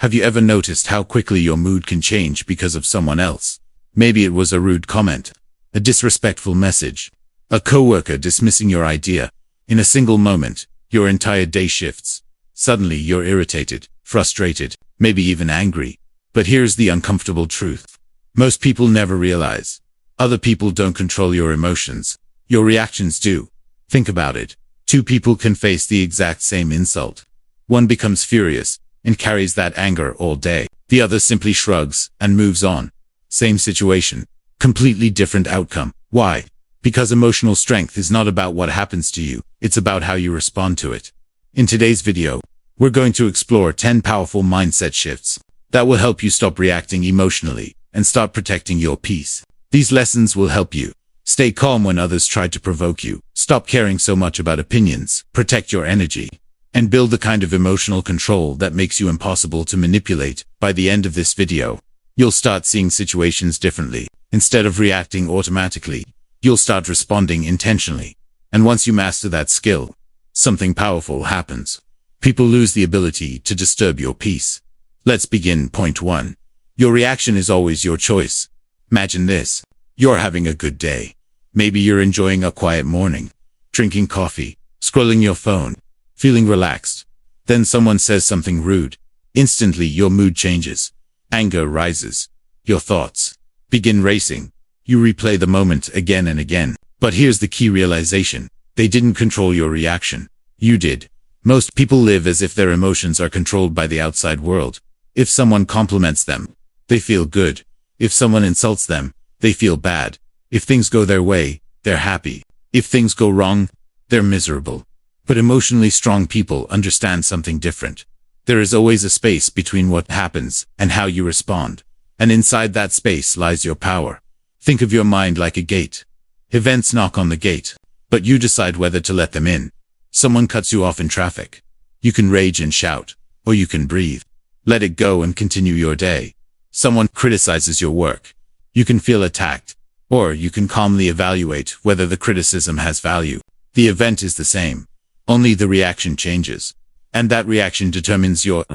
Have you ever noticed how quickly your mood can change because of someone else? Maybe it was a rude comment, a disrespectful message, a coworker dismissing your idea. In a single moment, your entire day shifts. Suddenly you're irritated, frustrated, maybe even angry. But here's the uncomfortable truth. Most people never realize. Other people don't control your emotions. Your reactions do. Think about it. Two people can face the exact same insult. One becomes furious and carries that anger all day. The other simply shrugs and moves on. Same situation, completely different outcome. Why? Because emotional strength is not about what happens to you, it's about how you respond to it. In today's video, we're going to explore 10 powerful mindset shifts that will help you stop reacting emotionally and start protecting your peace. These lessons will help you stay calm when others try to provoke you, stop caring so much about opinions, protect your energy, and build the kind of emotional control that makes you impossible to manipulate. By the end of this video, you'll start seeing situations differently. Instead of reacting automatically, you'll start responding intentionally. And once you master that skill, something powerful happens. People lose the ability to disturb your peace. Let's begin. Point 1. Your reaction is always your choice. Imagine this. You're having a good day. Maybe you're enjoying a quiet morning, drinking coffee, scrolling your phone, feeling relaxed. Then someone says something rude. Instantly your mood changes. Anger rises. Your thoughts begin racing. You replay the moment again and again. But here's the key realization. They didn't control your reaction. You did. Most people live as if their emotions are controlled by the outside world. If someone compliments them, they feel good. If someone insults them, they feel bad. If things go their way, they're happy. If things go wrong, they're miserable. But emotionally strong people understand something different. There is always a space between what happens and how you respond. And inside that space lies your power. Think of your mind like a gate. Events knock on the gate, but you decide whether to let them in. Someone cuts you off in traffic. You can rage and shout, or you can breathe. Let it go and continue your day. Someone criticizes your work. You can feel attacked, or you can calmly evaluate whether the criticism has value. The event is the same. Only the reaction changes. And that reaction determines your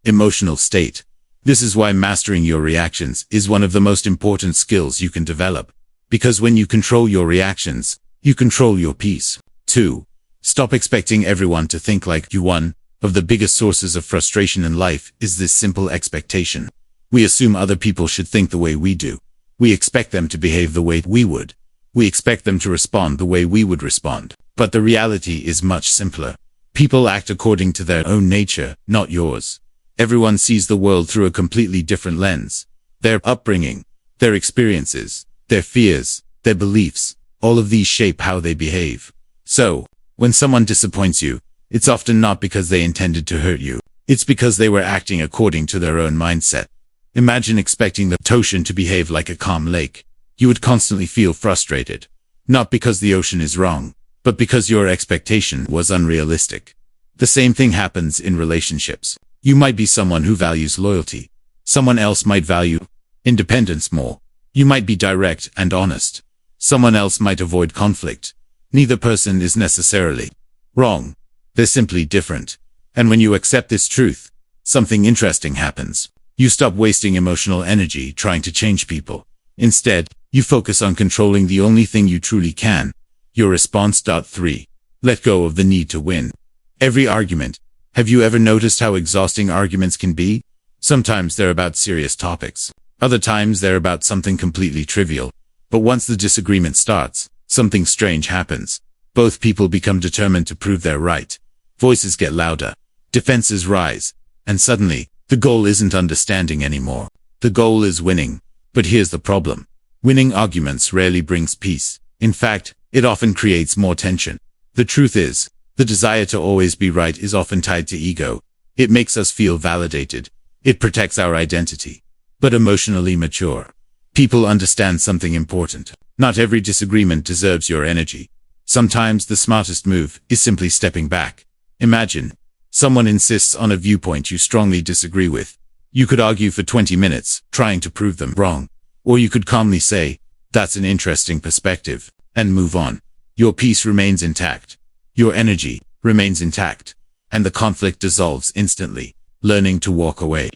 emotional state. This is why mastering your reactions is one of the most important skills you can develop. Because when you control your reactions, you control your peace. 2. Stop expecting everyone to think like you. One of the biggest sources of frustration in life is this simple expectation. We assume other people should think the way we do. We expect them to behave the way we would. We expect them to respond the way we would respond. But the reality is much simpler. People act according to their own nature, not yours. Everyone sees the world through a completely different lens. Their upbringing, their experiences, their fears, their beliefs, all of these shape how they behave. So, when someone disappoints you, it's often not because they intended to hurt you. It's because they were acting according to their own mindset. Imagine expecting the ocean to behave like a calm lake. You would constantly feel frustrated. Not because the ocean is wrong, but because your expectation was unrealistic. The same thing happens in relationships. You might be someone who values loyalty. Someone else might value independence more. You might be direct and honest. Someone else might avoid conflict. Neither person is necessarily wrong. They're simply different. And when you accept this truth, something interesting happens. You stop wasting emotional energy trying to change people. Instead, you focus on controlling the only thing you truly can, your response. 3. Let go of the need to win. Every argument. Have you ever noticed how exhausting arguments can be? Sometimes they're about serious topics. Other times they're about something completely trivial. But once the disagreement starts, something strange happens. Both people become determined to prove they're right. Voices get louder. Defenses rise. And suddenly, the goal isn't understanding anymore. The goal is winning. But here's the problem. Winning arguments rarely brings peace. In fact, it often creates more tension. The truth is, the desire to always be right is often tied to ego. It makes us feel validated. It protects our identity. But emotionally mature people understand something important. Not every disagreement deserves your energy. Sometimes the smartest move is simply stepping back. Imagine, someone insists on a viewpoint you strongly disagree with. You could argue for 20 minutes, trying to prove them wrong. Or you could calmly say, "That's an interesting perspective," and move on. Your peace remains intact. Your energy remains intact. And the conflict dissolves instantly. Learning to walk away.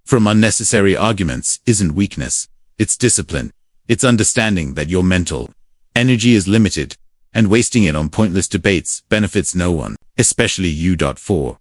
from unnecessary arguments isn't weakness. It's discipline. It's understanding that your mental energy is limited, and wasting it on pointless debates benefits no one, especially you. 4.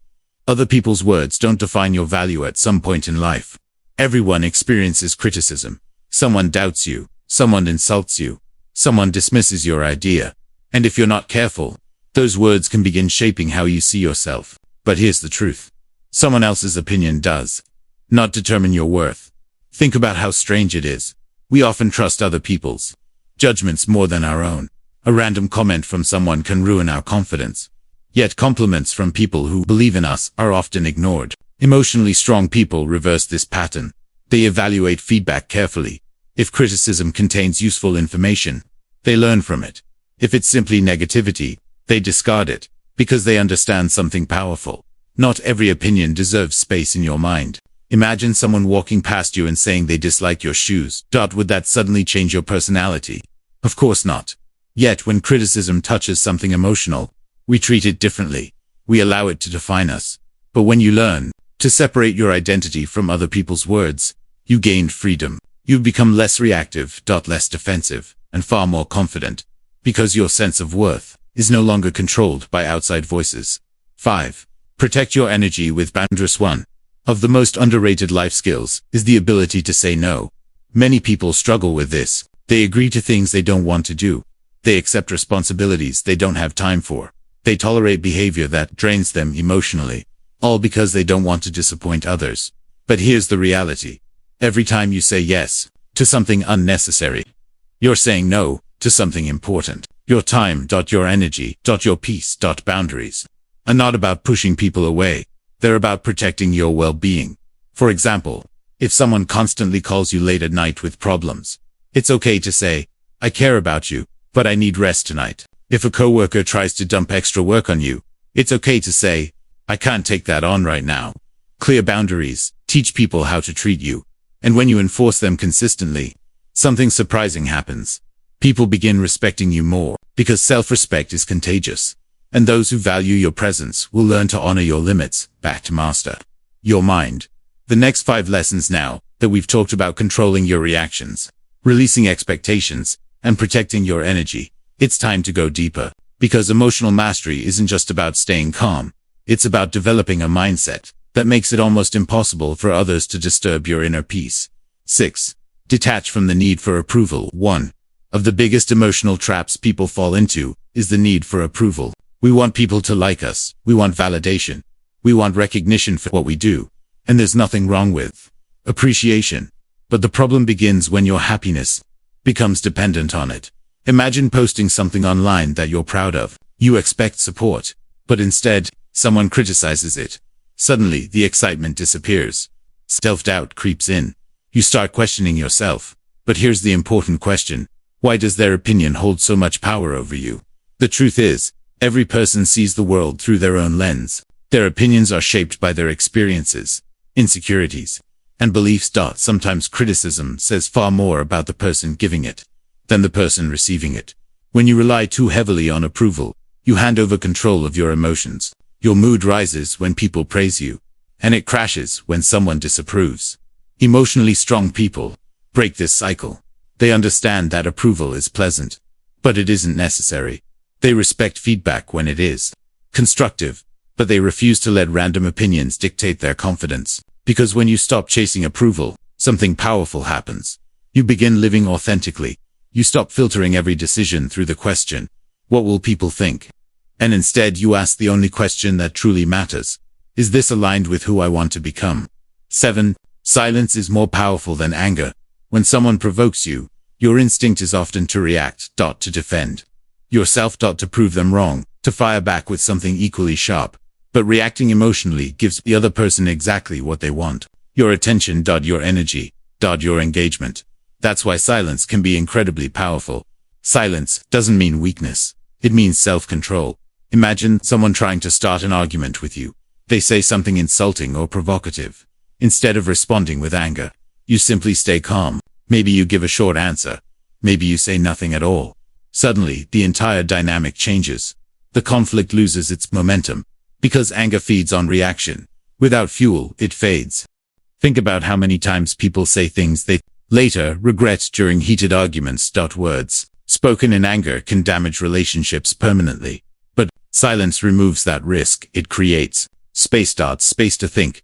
Other people's words don't define your value at some point in life. Everyone experiences criticism. Someone doubts you. Someone insults you. Someone dismisses your idea. And if you're not careful, those words can begin shaping how you see yourself. But here's the truth. Someone else's opinion does not determine your worth. Think about how strange it is. We often trust other people's judgments more than our own. A random comment from someone can ruin our confidence. Yet compliments from people who believe in us are often ignored. Emotionally strong people reverse this pattern. They evaluate feedback carefully. If criticism contains useful information, they learn from it. If it's simply negativity, they discard it, because they understand something powerful. Not every opinion deserves space in your mind. Imagine someone walking past you and saying they dislike your shoes. Would that suddenly change your personality? Of course not. Yet when criticism touches something emotional, we treat it differently. We allow it to define us. But when you learn to separate your identity from other people's words, you gain freedom. You become less reactive, less defensive, and far more confident, because your sense of worth is no longer controlled by outside voices. 5. Protect your energy with boundaries. One of the most underrated life skills is the ability to say no. Many people struggle with this. They agree to things they don't want to do. They accept responsibilities they don't have time for. They tolerate behavior that drains them emotionally, all because they don't want to disappoint others. But here's the reality. Every time you say yes to something unnecessary, you're saying no to something important. Your time, your energy, your peace, boundaries are not about pushing people away. They're about protecting your well-being. For example, if someone constantly calls you late at night with problems, it's okay to say, I care about you, but I need rest tonight. If a coworker tries to dump extra work on you, it's okay to say, I can't take that on right now. Clear boundaries teach people how to treat you. And when you enforce them consistently, something surprising happens. People begin respecting you more, because self-respect is contagious. And those who value your presence will learn to honor your limits. Back to master your mind. The next 5 lessons now that we've talked about controlling your reactions, releasing expectations, and protecting your energy. It's time to go deeper, because emotional mastery isn't just about staying calm. It's about developing a mindset that makes it almost impossible for others to disturb your inner peace. 6. Detach from the need for approval. One of the biggest emotional traps people fall into is the need for approval. We want people to like us. We want validation. We want recognition for what we do. And there's nothing wrong with appreciation. But the problem begins when your happiness becomes dependent on it. Imagine posting something online that you're proud of. You expect support, but instead, someone criticizes it. Suddenly, the excitement disappears. Self-doubt creeps in. You start questioning yourself. But here's the important question. Why does their opinion hold so much power over you? The truth is, every person sees the world through their own lens. Their opinions are shaped by their experiences, insecurities, and beliefs. Sometimes criticism says far more about the person giving it than the person receiving it. When you rely too heavily on approval, you hand over control of your emotions. Your mood rises when people praise you, and it crashes when someone disapproves. Emotionally strong people break this cycle. They understand that approval is pleasant, but it isn't necessary. They respect feedback when it is constructive, but they refuse to let random opinions dictate their confidence. Because when you stop chasing approval, something powerful happens. You begin living authentically. You stop filtering every decision through the question, what will people think? And instead you ask the only question that truly matters. Is this aligned with who I want to become? 7. Silence is more powerful than anger. When someone provokes you, your instinct is often to react, to defend yourself, to prove them wrong, to fire back with something equally sharp. But reacting emotionally gives the other person exactly what they want. Your attention, your energy, your engagement. That's why silence can be incredibly powerful. Silence doesn't mean weakness. It means self-control. Imagine someone trying to start an argument with you. They say something insulting or provocative. Instead of responding with anger, you simply stay calm. Maybe you give a short answer. Maybe you say nothing at all. Suddenly, the entire dynamic changes. The conflict loses its momentum, because anger feeds on reaction. Without fuel, it fades. Think about how many times people say things they later regret during heated arguments. Words spoken in anger can damage relationships permanently. But silence removes that risk. It creates space to think,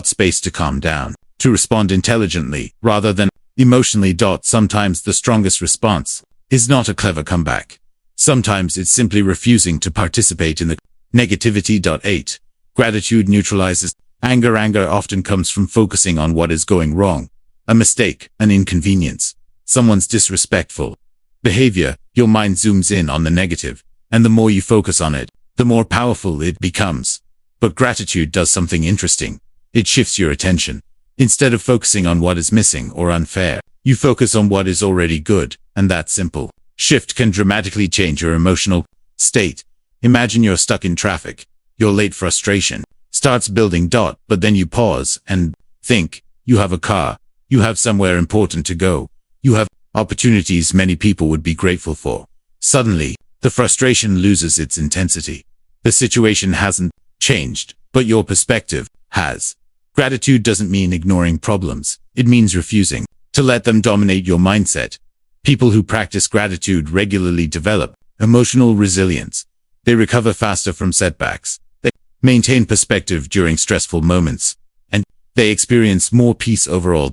space to calm down, to respond intelligently rather than emotionally. Sometimes the strongest response is not a clever comeback. Sometimes it's simply refusing to participate in the negativity. 8. Gratitude neutralizes anger. Anger often comes from focusing on what is going wrong, a mistake, an inconvenience, someone's disrespectful behavior. Your mind zooms in on the negative, and the more you focus on it, the more powerful it becomes. But gratitude does something interesting. It shifts your attention. Instead of focusing on what is missing or unfair, you focus on what is already good, and that simple shift can dramatically change your emotional state. Imagine you're stuck in traffic. Your late frustration starts building. But then you pause and think. You have a car. You have somewhere important to go. You have opportunities many people would be grateful for. Suddenly, the frustration loses its intensity. The situation hasn't changed, but your perspective has. Gratitude doesn't mean ignoring problems. It means refusing to let them dominate your mindset. People who practice gratitude regularly develop emotional resilience. They recover faster from setbacks. They maintain perspective during stressful moments. And they experience more peace overall.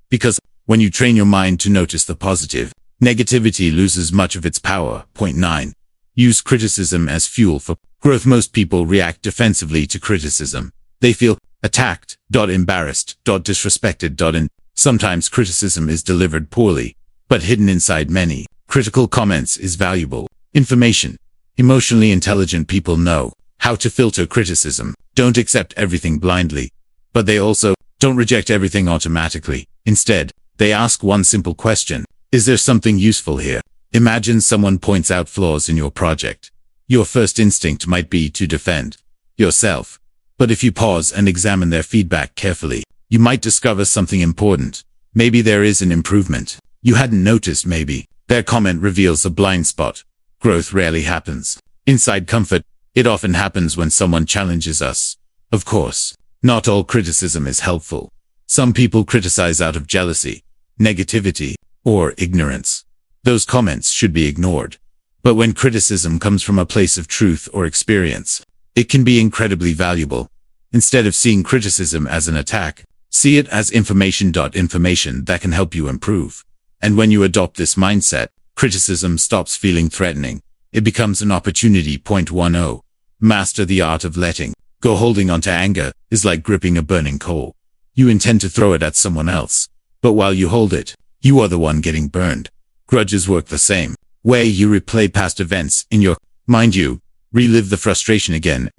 Because when you train your mind to notice the positive, negativity loses much of its power. 9. Use criticism as fuel for growth. Most people react defensively to criticism. They feel attacked, embarrassed, disrespected, and sometimes criticism is delivered poorly, but hidden inside many critical comments is valuable information. Emotionally intelligent people know how to filter criticism, don't accept everything blindly, but they also don't reject everything automatically. Instead, they ask one simple question: is there something useful here? Imagine someone points out flaws in your project. Your first instinct might be to defend yourself. But if you pause and examine their feedback carefully, you might discover something important. Maybe there is an improvement you hadn't noticed. Maybe their comment reveals a blind spot. Growth rarely happens inside comfort. It often happens when someone challenges us. Of course, not all criticism is helpful. Some people criticize out of jealousy, negativity, or ignorance. Those comments should be ignored. But when criticism comes from a place of truth or experience, it can be incredibly valuable. Instead of seeing criticism as an attack, see it as information. Information that can help you improve. And when you adopt this mindset, criticism stops feeling threatening. It becomes an opportunity. 10. Master the art of letting go. Holding on to anger is like gripping a burning coal. You intend to throw it at someone else, but while you hold it, you are the one getting burned. Grudges work the same way. You replay past events in your mind. You relive the frustration again,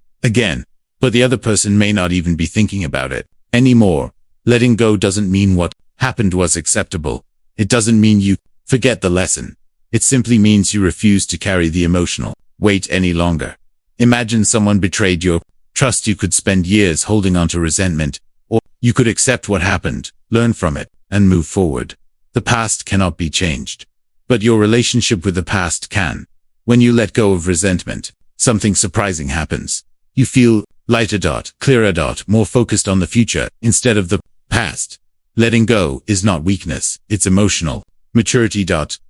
but the other person may not even be thinking about it anymore. Letting go doesn't mean what happened was acceptable. It doesn't mean you forget the lesson. It simply means you refuse to carry the emotional weight any longer. Imagine someone betrayed your trust. You could spend years holding on to resentment, or you could accept what happened, learn from it, and move forward. The past cannot be changed, but your relationship with the past can. When you let go of resentment, something surprising happens. You feel lighter. Clearer. More focused on the future instead of the past. Letting go is not weakness, it's emotional maturity.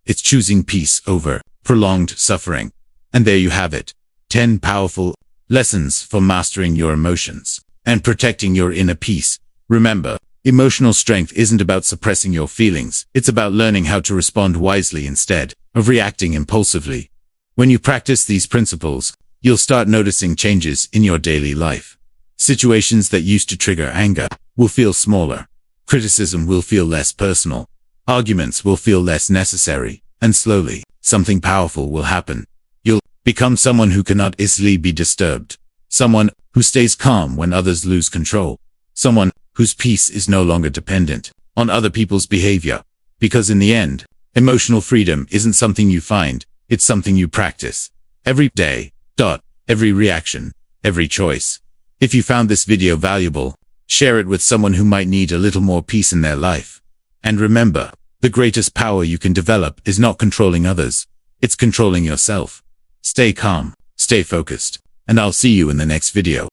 It's choosing peace over prolonged suffering. And there you have it. 10 powerful lessons for mastering your emotions and protecting your inner peace. Remember, emotional strength isn't about suppressing your feelings. It's about learning how to respond wisely instead of reacting impulsively. When you practice these principles, you'll start noticing changes in your daily life. Situations that used to trigger anger will feel smaller. Criticism will feel less personal. Arguments will feel less necessary. And slowly, something powerful will happen. You'll become someone who cannot easily be disturbed. Someone who stays calm when others lose control. Someone whose peace is no longer dependent on other people's behavior. Because in the end, emotional freedom isn't something you find, it's something you practice. Every day. Every reaction. Every choice. If you found this video valuable, share it with someone who might need a little more peace in their life. And remember, the greatest power you can develop is not controlling others. It's controlling yourself. Stay calm, stay focused, and I'll see you in the next video.